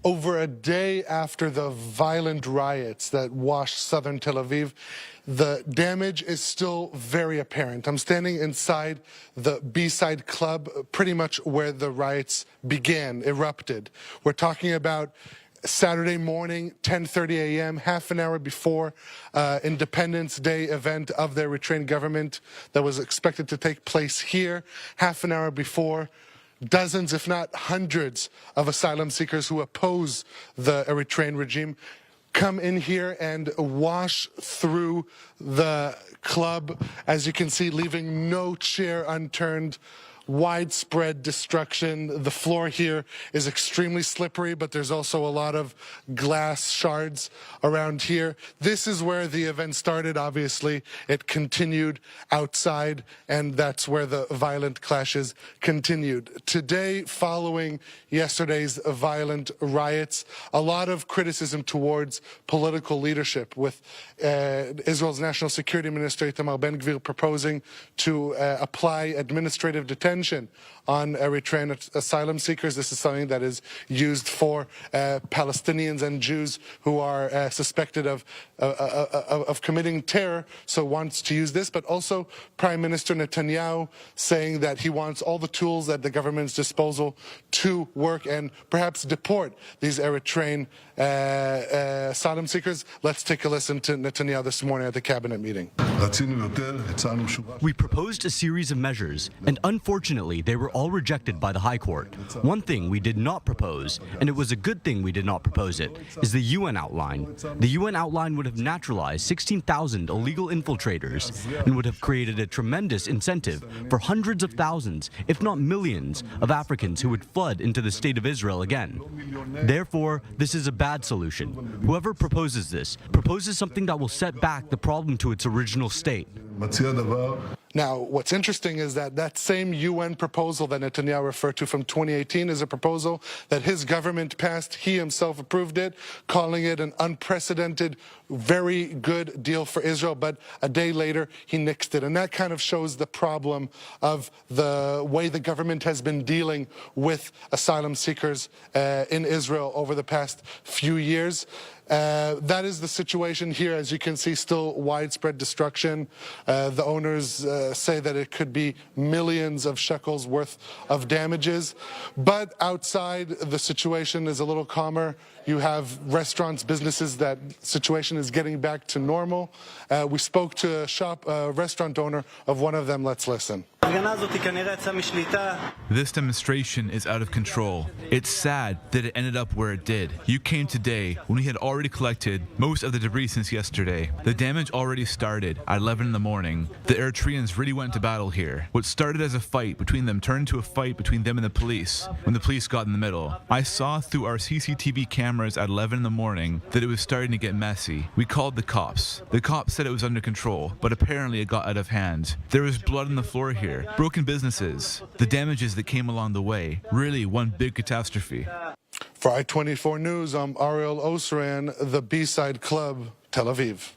Over a day after the violent riots that washed southern Tel Aviv, the damage is still very apparent. I'm standing inside the B-side club, pretty much where the riots began, erupted. We're talking about Saturday morning, 10:30 a.m., half an hour before Independence Day event of the Eritrean government that was expected to take place here, half an hour before. Dozens, if not hundreds, of asylum seekers who oppose the Eritrean regime come in here and wash through the club, as you can see, leaving no chair unturned. Widespread destruction. The floor here is extremely slippery, but there's also a lot of glass shards around here. This is where the event started, obviously. It continued outside, and that's where the violent clashes continued. Today, following yesterday's violent riots, a lot of criticism towards political leadership, with Israel's National Security Minister Itamar Ben-Gvir proposing to apply administrative detention on Eritrean asylum seekers. This is something that is used for Palestinians and Jews who are suspected of committing terror, so wants to use this. But also Prime Minister Netanyahu saying that he wants all the tools at the government's disposal to work and perhaps deport these Eritrean asylum seekers. Let's take a listen to Netanyahu this morning at the cabinet meeting. We proposed a series of measures, and unfortunately they were all rejected by the High Court. One thing we did not propose, and it was a good thing we did not propose it, is the UN outline. The UN outline would have naturalized 16,000 illegal infiltrators and would have created a tremendous incentive for hundreds of thousands, if not millions, of Africans who would flood into the state of Israel again. Therefore, this is a bad solution. Whoever proposes this proposes something that will set back the problem to its original state. Now, what's interesting is that that same UN proposal that Netanyahu referred to from 2018 is a proposal that his government passed. He himself approved it, calling it an unprecedented, very good deal for Israel. But a day later, he nixed it. And that kind of shows the problem of the way the government has been dealing with asylum seekers in Israel over the past few years. That is the situation here. As you can see, still widespread destruction. The owners say that it could be millions of shekels worth of damages. But outside, the situation is a little calmer. You have restaurants, businesses, that situation is getting back to normal. We spoke to a restaurant owner of one of them. Let's listen. This demonstration is out of control. It's sad that it ended up where it did. You came today when we had already collected most of the debris since yesterday. The damage already started at 11 in the morning. The Eritreans really went to battle here. What started as a fight between them turned into a fight between them and the police when the police got in the middle. I saw through our CCTV cameras at 11 in the morning that it was starting to get messy. We called the cops. The cops said it was under control, but apparently it got out of hand. There was blood on the floor here. Broken businesses, the damages that came along the way, really one big catastrophe. For I-24 News, I'm Ariel Oseran, the B-Side Club, Tel Aviv.